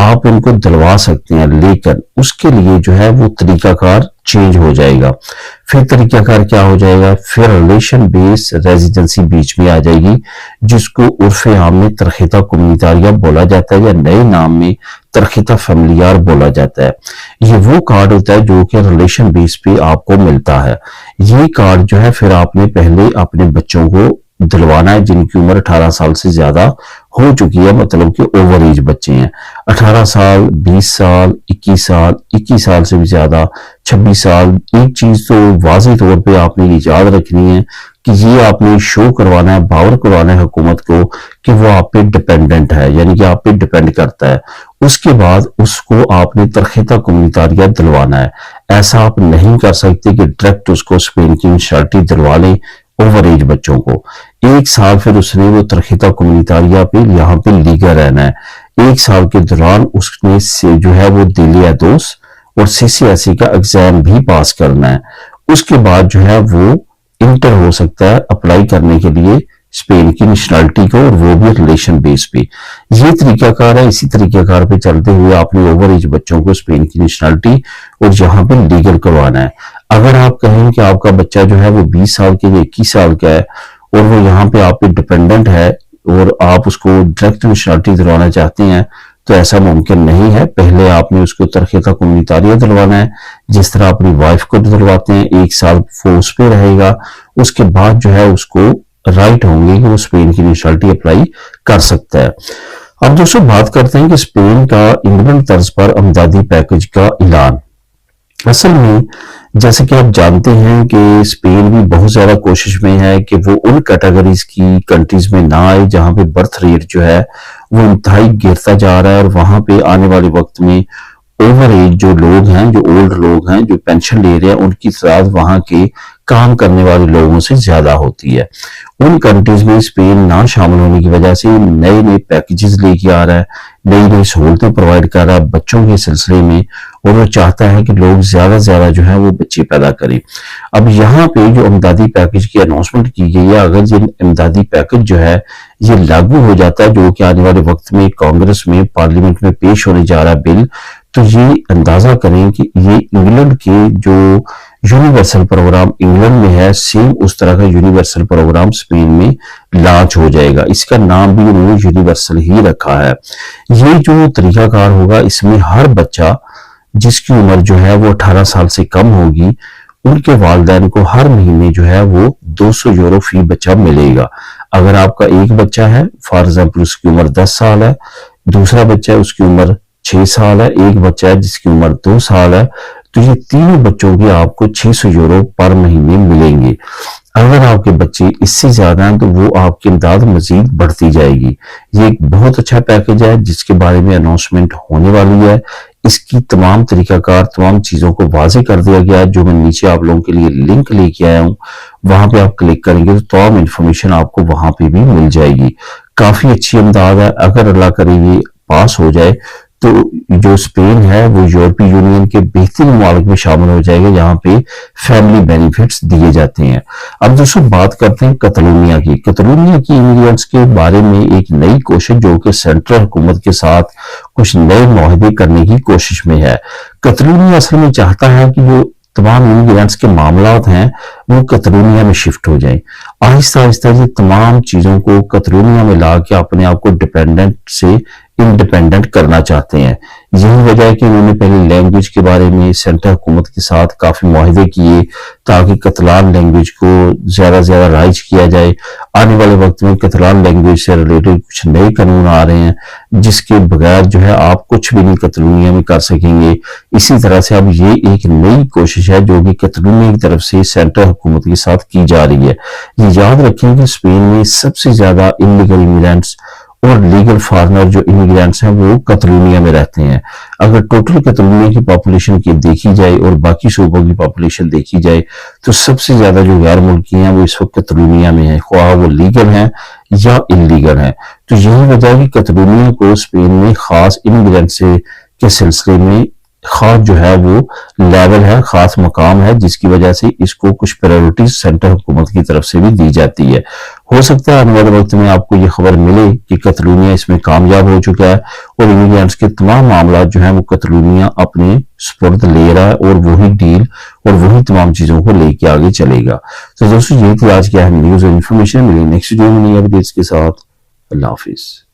آپ ان کو دلوا سکتے ہیں، لیکن اس کے لیے جو ہے وہ طریقہ کار چینج ہو جائے گا۔ پھر طریقہ کار کیا ہو جائے گا؟ پھر ریلیشن بیس ریزیڈنسی بیچ میں آ جائے گی، جس کو عرف عام میں ترخیطہ کمیونیتاریہ بولا جاتا ہے، یا نئے نام میں ترخیطہ فیملیار بولا جاتا ہے۔ یہ وہ کارڈ ہوتا ہے جو کہ ریلیشن بیس پہ آپ کو ملتا ہے۔ یہ کارڈ جو ہے پھر آپ نے پہلے اپنے بچوں کو دلوانا ہے جن کی عمر 18 سال سے زیادہ ہو چکی ہے، مطلب کہ اوور ایج بچے ہیں، 18 سال، 20 سال، 21 سال، 21 سال سے بھی زیادہ، 26 سال۔ ایک چیز تو واضح طور پہ آپ نے یہ یاد رکھنی ہے کہ یہ آپ نے شو کروانا ہے، باور کروانا ہے حکومت کو کہ وہ آپ پہ ڈیپینڈنٹ ہے، یعنی کہ آپ پہ ڈیپینڈ کرتا ہے۔ اس کے بعد اس کو آپ نے ترخیطہ کمیونیتاریہ دلوانا ہے۔ ایسا آپ نہیں کر سکتے کہ ڈائریکٹ اس کو اسپین کی نیشنلٹی دلوا لیں اوور ایج بچوں کو۔ 1 سال پھر اس نے وہ ترخیطہ کمیونیتاریہ پہ یہاں پہ لیگل رہنا ہے۔ 1 سال کے دوران اس نے جو ہے وہ دلیہ دوس اور CCSE کا ایگزام بھی پاس کرنا ہے۔ اس کے بعد جو ہے وہ انٹر ہو سکتا ہے اپلائی کرنے کے لیے اسپین کی نیشنلٹی کو، اور وہ بھی ریلیشن بیس پہ۔ یہ طریقہ کار ہے۔ اسی طریقہ کار پہ چلتے ہوئے آپ نے اوور ایج بچوں کو اسپین کی نیشنلٹی اور یہاں پہ لیگل کروانا ہے۔ اگر آپ کہیں کہ آپ کا بچہ جو ہے وہ 20 سال کے یا 21 سال کا ہے اور وہ یہاں پہ آپ پہ ڈیپینڈنٹ ہے اور آپ اس کو ڈائریکٹ نیشنلٹی دلوانا چاہتے ہیں، تو ایسا ممکن نہیں ہے۔ پہلے آپ نے اس کو ترخیطہ کمیونیتاریہ دلوانا ہے، جس طرح اپنی وائف کو دلواتے ہیں۔ 1 سال وہ اس پہ رہے گا، اس کے بعد جو ہے اس کو رائٹ ہوں گے کہ وہ اسپین کی نیشنلٹی اپلائی کر سکتا ہے۔ اب دوستوں بات کرتے ہیں کہ اسپین کا انگلینڈ طرز پر امدادی پیکج کا اعلان۔ اصل میں جیسے کہ آپ جانتے ہیں کہ اسپین بھی بہت زیادہ کوشش میں ہے کہ وہ ان کیٹیگریز کی کنٹریز میں نہ آئے جہاں پہ برتھ ریٹ جو ہے وہ انتہائی گرتا جا رہا ہے، اور وہاں پہ آنے والے وقت میں اوور ایج جو لوگ ہیں، جو اولڈ لوگ ہیں، جو پینشن لے رہے ہیں، ان کی تعداد وہاں کے کام کرنے والے لوگوں سے زیادہ ہوتی ہے۔ ان کنٹریز میں اسپین نہ شامل ہونے کی وجہ سے نئے نئے پیکیجز لے کے آ رہا ہے، نئی نئی سہولتیں پرووائڈ کر رہا ہے بچوں کے سلسلے میں، اور وہ چاہتا ہے کہ لوگ زیادہ سے زیادہ جو ہے وہ بچے پیدا کریں۔ اب یہاں پہ جو امدادی پیکج کی اناؤنسمنٹ کی گئی ہے، اگر یہ امدادی پیکج جو ہے یہ لاگو ہو جاتا ہے، جو کہ آنے والے وقت میں کانگریس میں، پارلیمنٹ میں پیش ہونے جا رہا ہے بل، تو یہ اندازہ کریں کہ یہ انگلینڈ کے جو یونیورسل پروگرام انگلینڈ میں ہے، سیم اس طرح کا یونیورسل پروگرام اسپین میں لانچ ہو جائے گا۔ اس کا نام بھی انہوں نے یونیورسل ہی رکھا ہے۔ یہ جو طریقہ کار ہوگا، اس میں ہر بچہ جس کی عمر جو ہے وہ 18 سال سے کم ہوگی، ان کے والدین کو ہر مہینے جو ہے وہ 200 یورو فی بچہ ملے گا۔ اگر آپ کا ایک بچہ ہے، فار ایگزامپل اس کی عمر 10 سال ہے، دوسرا بچہ ہے اس کی عمر 6 سال ہے، ایک بچہ ہے جس کی عمر 2 سال ہے، تو یہ تینوں بچوں کی آپ کو 600 یورو پر مہینے ملیں گے۔ اگر آپ کے بچے اس سے زیادہ ہیں تو وہ آپ کی امداد مزید بڑھتی جائے گی۔ یہ ایک بہت اچھا پیکج ہے جس کے بارے میں اناؤنسمنٹ ہونے والی ہے۔ اس کی تمام طریقہ کار، تمام چیزوں کو واضح کر دیا گیا ہے، جو میں نیچے آپ لوگوں کے لیے لنک لے کے آیا ہوں، وہاں پہ آپ کلک کریں گے تو تمام انفارمیشن آپ کو وہاں پہ بھی مل جائے گی۔ کافی اچھی امداد ہے۔ اگر اللہ کرے یہ پاس ہو جائے تو جو اسپین ہے وہ یورپی یونین کے بہترین ممالک میں شامل ہو جائے گا جہاں پہ فیملی بینیفٹس دیے جاتے ہیں۔ اب دوستوں بات کرتے ہیں کتالونیہ کی۔ کتالونیہ کی امیگرینٹس کے بارے میں ایک نئی کوشش جو کہ سینٹرل حکومت کے ساتھ کچھ نئے معاہدے کرنے کی کوشش میں ہے۔ کتالونیہ اصل میں چاہتا ہے کہ جو تمام امیگرینٹس کے معاملات ہیں وہ کتالونیہ میں شفٹ ہو جائیں۔ آہستہ آہستہ یہ تمام چیزوں کو کتالونیہ میں لا کے اپنے آپ کو ڈیپینڈنٹ سے انڈیپینڈنٹ کرنا چاہتے ہیں۔ یہی وجہ ہے کہ انہوں نے پہلے لینگویج کے بارے میں سینٹرل حکومت کے ساتھ کافی معاہدے کیے تاکہ کتالان لینگویج کو زیادہ سے زیادہ رائج کیا جائے۔ آنے والے وقت میں کتالان لینگویج سے ریلیٹڈ کچھ نئے قانون آ رہے ہیں جس کے بغیر جو ہے آپ کچھ بھی نہیں کتالونیہ میں کر سکیں گے۔ اسی طرح سے اب یہ ایک نئی کوشش ہے جو کہ کتالونیہ کی طرف سے سینٹرل حکومت کے ساتھ کی جا رہی ہے۔ یہ یاد رکھیں کہ اسپین میں سب سے زیادہ انلیگل امیگرینٹس اور لیگل فارنر جو امیگرینٹس ہیں وہ کتالونیہ میں رہتے ہیں۔ اگر ٹوٹل کتالونیہ کی پاپولیشن کی دیکھی جائے اور باقی صوبوں کی پاپولیشن دیکھی جائے تو سب سے زیادہ جو غیر ملکی ہیں وہ اس وقت کتالونیہ میں ہیں، خواہ وہ لیگل ہیں یا انلیگل ہیں۔ تو یہی وجہ ہے کہ کتالونیہ کو اسپین میں خاص امیگرینٹ کے سلسلے میں خاص جو ہے وہ لیول ہے، خاص مقام ہے، جس کی وجہ سے اس کو کچھ پرائیورٹیز سینٹرل حکومت کی طرف سے بھی دی جاتی ہے۔ ہو سکتا ہے آنے والے وقت میں آپ کو یہ خبر ملے کہ کتالونیہ اس میں کامیاب ہو چکا ہے اور امیگرینٹس کے تمام معاملات جو ہیں وہ کتالونیہ اپنے سپرد لے رہا ہے اور وہی ڈیل اور وہی تمام چیزوں کو لے کے آگے چلے گا. تو دوستو یہ تھی آج کی اہم نیوز اور انفارمیشن. ملی نیکسٹ ویڈیو میں نئی اپڈیٹس کے ساتھ. اللہ حافظ.